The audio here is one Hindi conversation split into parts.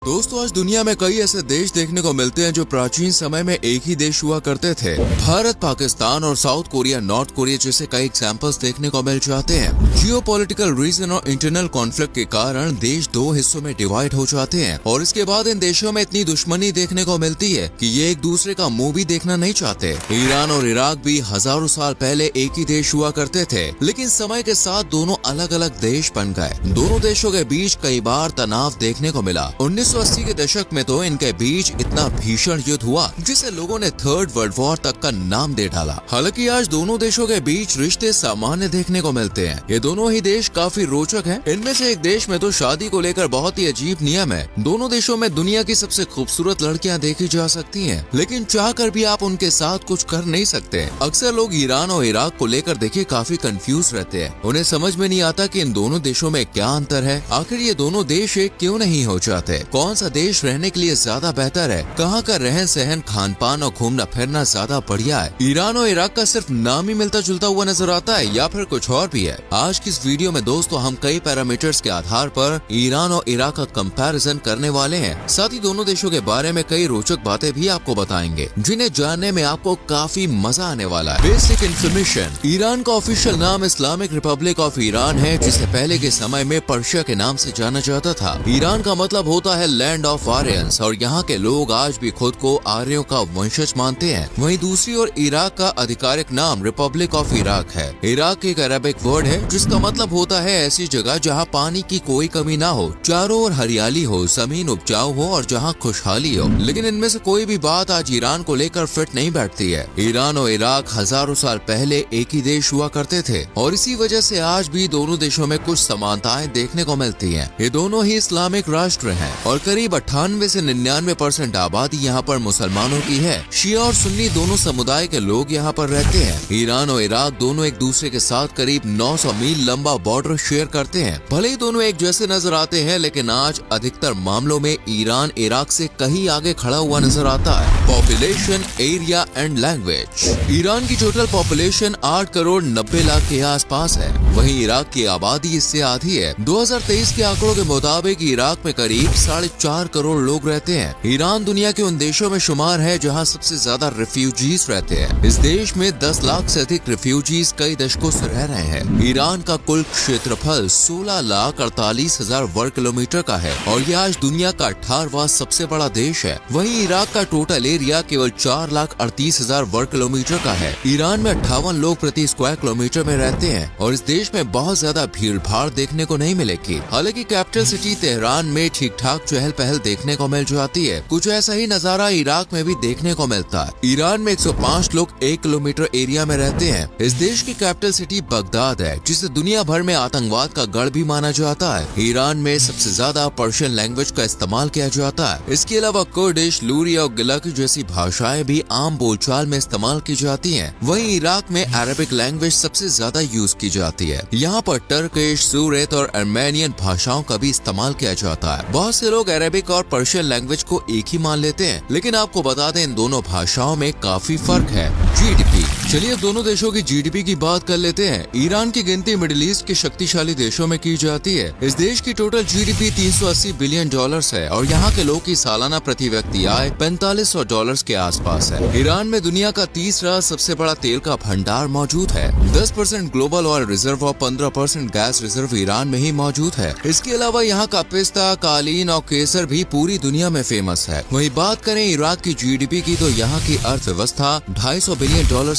दोस्तों, आज दुनिया में कई ऐसे देश देखने को मिलते हैं जो प्राचीन समय में एक ही देश हुआ करते थे। भारत, पाकिस्तान और साउथ कोरिया, नॉर्थ कोरिया जैसे कई एग्जाम्पल्स देखने को मिल जाते हैं। जियोपॉलिटिकल रीजन और इंटरनल कॉन्फ्लिक्ट के कारण देश दो हिस्सों में डिवाइड हो जाते हैं और इसके बाद इन देशों में इतनी दुश्मनी देखने को मिलती है कि ये एक दूसरे का मुंह भी देखना नहीं चाहते। ईरान और इराक भी हजारों साल पहले एक ही देश हुआ करते थे, लेकिन समय के साथ दोनों अलग अलग देश बन गए। दोनों देशों के बीच कई बार तनाव देखने को मिला। 1980 के दशक में तो इनके बीच इतना भीषण युद्ध हुआ जिसे लोगों ने थर्ड वर्ल्ड वॉर तक का नाम दे डाला। हालांकि आज दोनों देशों के बीच रिश्ते सामान्य देखने को मिलते हैं। ये दोनों ही देश काफी रोचक हैं। इनमें से एक देश में तो शादी को लेकर बहुत ही अजीब नियम है। दोनों देशों में दुनिया की सबसे खूबसूरत लड़कियां देखी जा सकती हैं, लेकिन चाहकर भी आप उनके साथ कुछ कर नहीं सकते। अक्सर लोग ईरान और इराक को लेकर देखिए काफी कंफ्यूज रहते हैं। उन्हें समझ में नहीं आता कि इन दोनों देशों में क्या अंतर है। आखिर ये दोनों देश एक क्यों नहीं हो जाते? कौन सा देश रहने के लिए ज्यादा बेहतर है? कहाँ का रहन सहन, खान पान और घूमना फिरना ज्यादा बढ़िया है? ईरान और इराक का सिर्फ नाम ही मिलता जुलता हुआ नजर आता है या फिर कुछ और भी है? आज की इस वीडियो में दोस्तों हम कई पैरामीटर्स के आधार पर ईरान और इराक का कंपैरिजन करने वाले हैं। साथ ही दोनों देशों के बारे में कई रोचक बातें भी आपको बताएंगे, जिन्हें जानने में आपको काफी मजा आने वाला है। Basic information. ईरान का ऑफिशियल नाम इस्लामिक रिपब्लिक ऑफ ईरान है, जिसे पहले के समय में पर्शिया के नाम से जाना जाता था। ईरान का मतलब होता है लैंड ऑफ आर्यंस और यहाँ के लोग आज भी खुद को आर्यों का वंशज मानते हैं। वहीं दूसरी ओर इराक का आधिकारिक नाम रिपब्लिक ऑफ इराक है। इराक एक अरबिक वर्ड है जिसका मतलब होता है ऐसी जगह जहाँ पानी की कोई कमी ना हो, चारों ओर हरियाली हो, जमीन उपजाऊ हो और जहाँ खुशहाली हो। लेकिन इनमें से कोई भी बात आज ईरान को लेकर फिट नहीं बैठती है। ईरान और इराक हजारों साल पहले एक ही देश हुआ करते थे और इसी वजह से आज भी दोनों देशों में कुछ समानताएं देखने को मिलती हैं। ये दोनों ही इस्लामिक राष्ट्र हैं और करीब 98 से 99% आबादी यहाँ पर मुसलमानों की है। शिया और सुन्नी दोनों समुदाय के लोग यहाँ पर रहते हैं। ईरान और इराक दोनों एक दूसरे के साथ करीब 900 मील लंबा बॉर्डर शेयर करते हैं। भले ही दोनों एक जैसे नजर आते हैं, लेकिन आज अधिकतर मामलों में ईरान इराक से कहीं आगे खड़ा हुआ नजर आता है। Population, area and language. Iran की टोटल पॉपुलेशन 8 करोड़ 90 लाख के आसपास है। वहीं इराक की आबादी इससे आधी है। 2023 के आंकड़ों के मुताबिक इराक में करीब 4.5 करोड़ लोग रहते हैं। ईरान दुनिया के उन देशों में शुमार है जहां सबसे ज्यादा रिफ्यूजीज रहते हैं। इस देश में 10 लाख से अधिक रिफ्यूजीज कई दशकों से रह रहे हैं। ईरान का कुल क्षेत्रफल 16,48,000 वर्ग किलोमीटर का है और यह आज दुनिया का 18वां सबसे बड़ा देश है। वहीं इराक का टोटल एरिया केवल 4,38,000 वर्ग किलोमीटर का है। ईरान में 58 लोग प्रति स्क्वायर किलोमीटर में रहते हैं और इस देश में बहुत ज्यादा भीड़ भाड़ देखने को नहीं मिलेगी। हालांकि कैपिटल सिटी तेहरान में ठीक ठाक चहल पहल देखने को मिल जाती है। कुछ ऐसा ही नजारा इराक में भी देखने को मिलता है। ईरान में 105 लोग 1 किलोमीटर एरिया में रहते हैं। इस देश की कैपिटल सिटी बगदाद है, जिसे दुनिया भर में आतंकवाद का गढ़ भी माना जाता है। ईरान में सबसे ज्यादा पर्शियन लैंग्वेज का इस्तेमाल किया जाता है। इसके अलावा कुर्दिश, लूरी और गिलक जैसी भाषाएं भी आम बोलचाल में इस्तेमाल की जाती हैं। वहीं इराक में अरबिक लैंग्वेज सबसे ज्यादा यूज की जाती है। यहाँ पर टर्किश, सूरेत और अर्मेनियन भाषाओं का भी इस्तेमाल किया जाता है। बहुत से लोग अरबिक और पर्शियन लैंग्वेज को एक ही मान लेते हैं, लेकिन आपको बता दें इन दोनों भाषाओं में काफी फर्क है। जीडीपी। चलिए दोनों देशों की जीडीपी की बात कर लेते हैं। ईरान की गिनती मिडिल ईस्ट के शक्तिशाली देशों में की जाती है। इस देश की टोटल जीडीपी $380 बिलियन है और यहाँ के लोगों की सालाना प्रति व्यक्ति आय $4500 के आसपास है। ईरान में दुनिया का तीसरा सबसे बड़ा तेल का भंडार मौजूद है। 10% ग्लोबल ऑयल रिजर्व और 15% गैस रिजर्व ईरान में ही मौजूद है। इसके अलावा यहाँ का पिस्ता, कालीन और केसर भी पूरी दुनिया में फेमस है। वहीं बात करें इराक की जीडीपी की तो यहाँ की अर्थव्यवस्था $250 बिलियन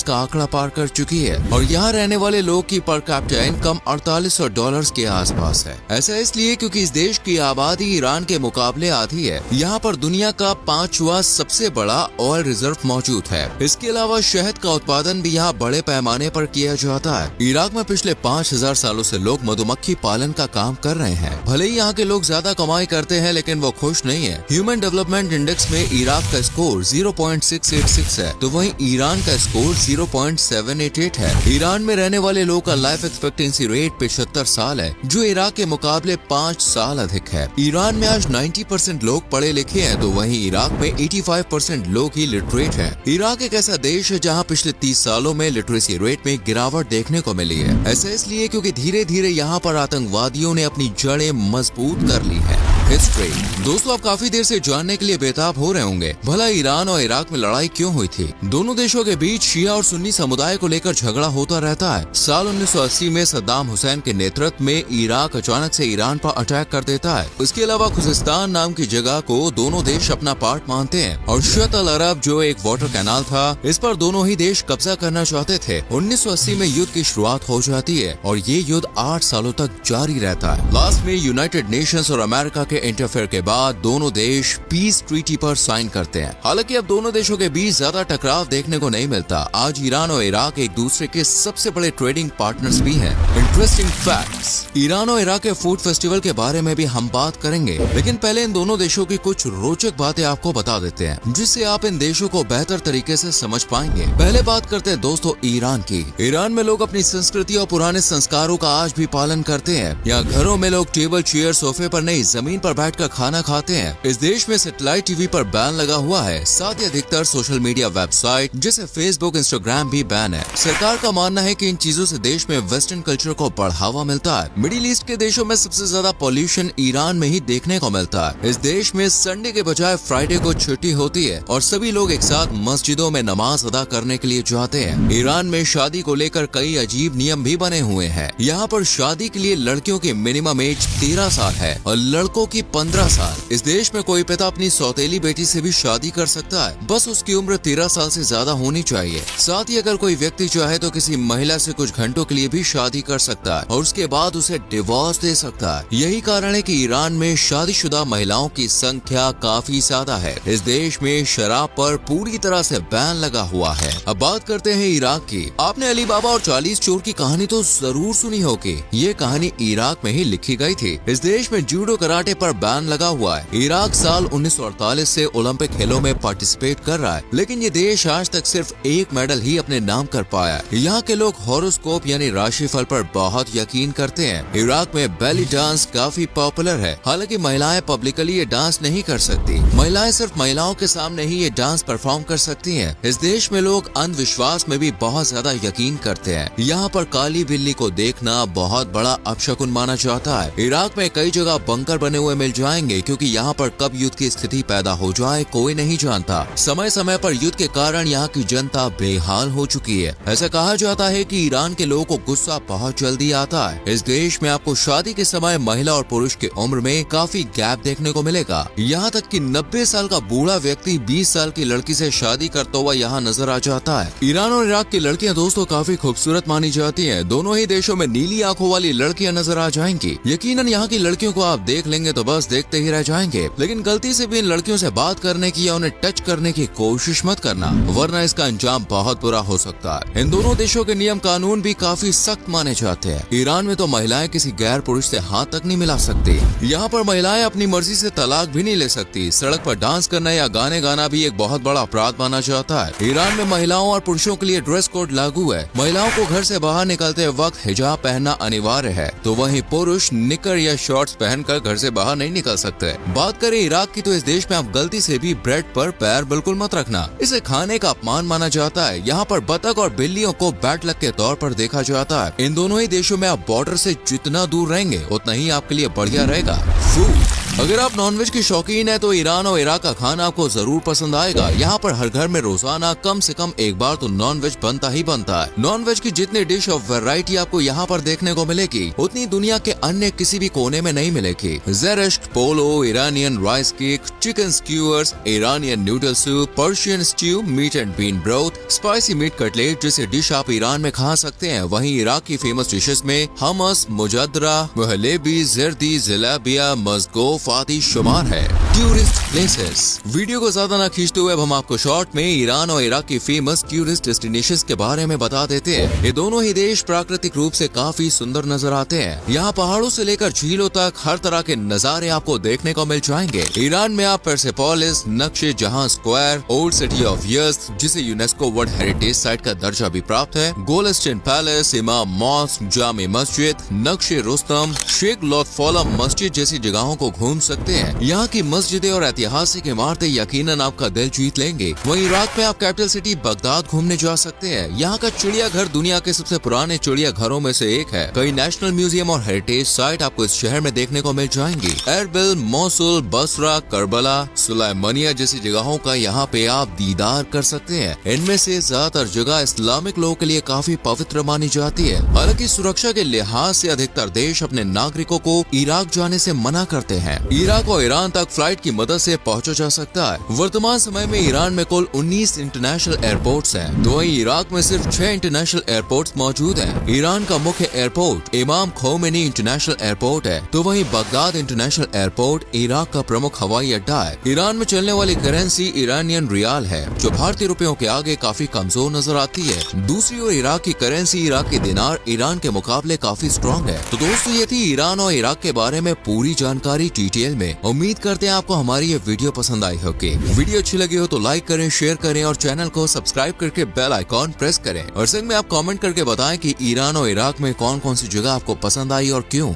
का आंकड़ा पार कर चुकी है और यहाँ रहने वाले लोग की पर कैपिटा इनकम $4800 के आसपास है। ऐसा इसलिए क्योंकि इस देश की आबादी ईरान के मुकाबले आधी है। यहाँ पर दुनिया का 5वां सबसे बड़ा ऑयल रिजर्व मौजूद है। इसके अलावा शहद का उत्पादन भी यहाँ बड़े पैमाने पर किया जाता है। इराक में पिछले 5000 सालों से लोग मधुमक्खी पालन का काम कर रहे हैं। भले ही यहाँ के लोग ज्यादा कमाई करते हैं, लेकिन वो खुश नहीं है। ह्यूमन डेवलपमेंट इंडेक्स में इराक का स्कोर 0.686 है, तो वहीं ईरान का स्कोर 0.788 है। ईरान में रहने वाले लोगों का लाइफ एक्सपेक्टेंसी रेट 75 साल है, जो इराक के मुकाबले 5 साल अधिक है। ईरान में आज 90% लोग पढ़े लिखे हैं, तो वहीं इराक में 85% लोग ही लिटरेट हैं। इराक एक ऐसा देश है जहां पिछले 30 सालों में लिटरेसी रेट में गिरावट देखने को मिली है। ऐसा इसलिए क्योंकि धीरे धीरे यहां पर आतंकवादियों ने अपनी जड़ें मजबूत कर ली है। हिस्ट्री। दोस्तों, आप काफी देर से जानने के लिए बेताब हो रहे होंगे, भला ईरान और इराक में लड़ाई क्यों हुई थी। दोनों देशों के बीच शिया और सुन्नी समुदाय को लेकर झगड़ा होता रहता है। साल 1980 में सद्दाम हुसैन के नेतृत्व में इराक अचानक से ईरान पर अटैक कर देता है। उसके अलावा खुजिस्तान नाम की जगह को दोनों देश अपना पार्ट मानते हैं और शत अल अरब जो एक वाटर कैनाल था, इस पर दोनों ही देश कब्जा करना चाहते थे। 1980 में युद्ध की शुरुआत हो जाती है और ये युद्ध 8 सालों तक जारी रहता है। लास्ट में यूनाइटेड नेशंस और अमेरिका के इंटरफेयर के बाद दोनों देश पीस ट्रीटी पर साइन करते हैं। हालांकि अब दोनों देशों के बीच ज्यादा टकराव देखने को नहीं मिलता। आज ईरान और इराक एक दूसरे के सबसे बड़े ट्रेडिंग पार्टनर्स भी हैं। Interesting facts. ईरान और इराक के फूड फेस्टिवल के बारे में भी हम बात करेंगे, लेकिन पहले इन दोनों देशों की कुछ रोचक बातें आपको बता देते हैं, जिससे आप इन देशों को बेहतर तरीके से समझ पाएंगे। पहले बात करते हैं दोस्तों ईरान की। ईरान में लोग अपनी संस्कृति और पुराने संस्कारों का आज भी पालन करते हैं। यहाँ घरों में लोग टेबल चेयर सोफे पर नहीं, जमीन पर बैठकर खाना खाते हैं। इस देश में सैटेलाइट टीवी पर बैन लगा हुआ है। साथ ही अधिकतर सोशल मीडिया वेबसाइट जैसे फेसबुक, इंस्टाग्राम भी बैन है। सरकार का मानना है कि इन चीजों से देश में वेस्टर्न कल्चर को बढ़ावा मिलता है। मिडिल ईस्ट के देशों में सबसे ज्यादा पॉल्यूशन ईरान में ही देखने को मिलता है। इस देश में संडे के बजाय फ्राइडे को छुट्टी होती है और सभी लोग एक साथ मस्जिदों में नमाज अदा करने के लिए जाते हैं। ईरान में शादी को लेकर कई अजीब नियम भी बने हुए हैं। यहाँ पर शादी के लिए लड़कियों की मिनिमम एज 13 साल है और लड़कों की 15 साल। इस देश में कोई पिता अपनी सौतेली बेटी से भी शादी कर सकता है, बस उसकी उम्र 13 साल से ज्यादा होनी चाहिए। साथ ही अगर कोई व्यक्ति चाहे तो किसी महिला से कुछ घंटों के लिए भी शादी कर सकता है और उसके बाद उसे डिवोर्स दे सकता है। यही कारण है कि ईरान में शादीशुदा महिलाओं की संख्या काफी ज्यादा है। इस देश में शराब पर पूरी तरह से बैन लगा हुआ है। अब बात करते हैं इराक की। आपने अली बाबा और 40 चोर की कहानी तो जरूर सुनी होगी। ये कहानी इराक में ही लिखी गई थी। इस देश में जूडो कराटे पर बैन लगा हुआ है। इराक साल 1948 से ओलंपिक खेलों में पार्टिसिपेट कर रहा है, लेकिन ये देश आज तक सिर्फ एक मेडल ही अपने नाम कर पाया है। यहाँ के लोग हॉरोस्कोप यानी राशिफल पर बहुत यकीन करते हैं। इराक में बेली डांस काफी पॉपुलर है। हालांकि महिलाएं पब्लिकली ये डांस नहीं कर सकती। महिलाएं सिर्फ महिलाओं के सामने ही ये डांस परफॉर्म कर सकती हैं। इस देश में लोग अंधविश्वास में भी बहुत ज्यादा यकीन करते हैं। यहाँ पर काली बिल्ली को देखना बहुत बड़ा अपशकुन माना जाता है। इराक में कई जगह बंकर बने हुए मिल जाएंगे, क्योंकि यहाँ पर कब युद्ध की स्थिति पैदा हो जाए कोई नहीं जानता। समय समय पर युद्ध के कारण यहाँ की जनता बेहाल हो चुकी है। ऐसा कहा जाता है कि ईरान के लोगों को गुस्सा बहुत जल्दी आता है। इस देश में आपको शादी के समय महिला और पुरुष की उम्र में काफी गैप देखने को मिलेगा। यहाँ तक कि 90 साल का बूढ़ा व्यक्ति 20 साल की लड़की से शादी करता हुआ यहाँ नजर आ जाता है। ईरान और इराक की लड़कियाँ दोस्तों काफी खूबसूरत मानी जाती हैं। दोनों ही देशों में नीली आंखों वाली लड़कियाँ नजर आ जाएंगी। यकीनन यहाँ की लड़कियों को आप देख लेंगे तो बस देखते ही रह जाएंगे। लेकिन गलती से भी इन लड़कियों से बात करने की या उन्हें टच करने की कोशिश मत करना, वरना इसका अंजाम बहुत बुरा हो सकता है। इन दोनों देशों के नियम कानून भी काफी सख्त माने जाते हैं। ईरान में तो महिलाएं किसी गैर पुरुष से हाथ तक नहीं मिला सकती। यहाँ पर महिलाएं अपनी मर्जी से तलाक भी नहीं ले सकती। सड़क पर डांस करना या गाने गाना भी एक बहुत बड़ा अपराध माना जाता है। ईरान में महिलाओं और पुरुषों के लिए ड्रेस कोड लागू है। महिलाओं को घर से बाहर निकलते वक्त हिजाब पहनना अनिवार्य है, तो वहीं पुरुष निकर या शॉर्ट्स पहनकर घर से बाहर नहीं निकल सकते। बात करें इराक की तो इस देश में आप गलती से भी ब्रेड पर पैर बिल्कुल मत रखना, इसे खाने का अपमान माना जाता है। यहाँ पर बतख और बिल्लियों को बैड लक के तौर पर देखा जाता है। इन दोनों ही देशों में आप बॉर्डर से जितना दूर रहेंगे उतना ही आपके लिए बढ़िया रहेगा। फूड। अगर आप नॉनवेज की शौकीन है तो ईरान और इराक का खाना आपको जरूर पसंद आएगा। यहाँ पर हर घर में रोजाना कम से कम एक बार तो नॉनवेज बनता ही बनता है। नॉनवेज की जितनी डिश और वैरायटी आपको यहाँ पर देखने को मिलेगी, उतनी दुनिया के अन्य किसी भी कोने में नहीं मिलेगी। Zereshk polo, Iranian rice cake, chicken skewers, Iranian noodle soup, Persian stew, meat and bean broth, spicy meat cutlet जैसे डिश आप ईरान में खा सकते हैं। वहीं इराक की फेमस डिशेस में हमस, मुजद्दरा, मुहल्लेबी, जर्दी, जलेबिया, मज़गोफ आदि शुमार है। Tourist places. वीडियो को ज्यादा न खींचते हुए अब हम आपको शॉर्ट में ईरान और इराक की फेमस टूरिस्ट डेस्टिनेशंस के बारे में बता देते हैं। ये दोनों ही देश प्राकृतिक रूप से काफी सुंदर नजर आते हैं। यहाँ पहाड़ों से लेकर झीलों तक हर तरह के नजारे आपको देखने को मिल जाएंगे। ईरान में आप परसेपोलिस, नक्शे जहां square, old city of Yazd जिसे यूनेस्को वर्ल्ड हेरिटेज साइट का दर्जा भी प्राप्त है, गोलस्टन पैलेस, इमाम मॉस्क, जामे मस्जिद, नक्शे रुस्तम, शेख लुत्फुल्लाह मस्जिद जैसी जगहों को घूम घूम सकते हैं। यहाँ की मस्जिदें और ऐतिहासिक इमारतें यकीनन आपका दिल जीत लेंगे। वहीं इराक में आप कैपिटल सिटी बगदाद घूमने जा सकते हैं। यहाँ का चिड़ियाघर दुनिया के सबसे पुराने चिड़ियाघरों में से एक है। कई नेशनल म्यूजियम और हेरिटेज साइट आपको इस शहर में देखने को मिल जाएंगी। Erbil, Mosul, Basra, Karbala, Sulaymaniyah जैसी जगहों का यहाँ पे आप दीदार कर सकते हैं। इनमें से ज्यादातर जगह इस्लामिक लोगों के लिए काफी पवित्र मानी जाती है। हालांकि सुरक्षा के लिहाज से अधिकतर देश अपने नागरिकों को इराक जाने से मना करते हैं। इराक और ईरान तक फ्लाइट की मदद से पहुंचा जा सकता है। वर्तमान समय में ईरान में कुल 19 इंटरनेशनल एयरपोर्ट्स हैं, तो वहीं इराक में सिर्फ 6 इंटरनेशनल एयरपोर्ट्स मौजूद हैं। ईरान का मुख्य एयरपोर्ट इमाम खोमेनी इंटरनेशनल एयरपोर्ट है, तो वहीं बगदाद इंटरनेशनल एयरपोर्ट इराक का प्रमुख हवाई अड्डा है। ईरान में चलने वाली करेंसी ईरानियन रियाल है, जो भारतीय रुपयों के आगे काफी कमजोर नजर आती है। दूसरी ओर इराक की करेंसी इराकी दिनार ईरान के मुकाबले काफी स्ट्रॉन्ग है। तो दोस्तों, ये थी ईरान और इराक के बारे में पूरी जानकारी डिटेल में। उम्मीद करते हैं आपको हमारी ये वीडियो पसंद आई होगी। वीडियो अच्छी लगी हो तो लाइक करें, शेयर करें और चैनल को सब्सक्राइब करके बेल आइकॉन प्रेस करें। और संग में आप कमेंट करके बताएं कि ईरान और इराक में कौन कौन सी जगह आपको पसंद आई और क्यों।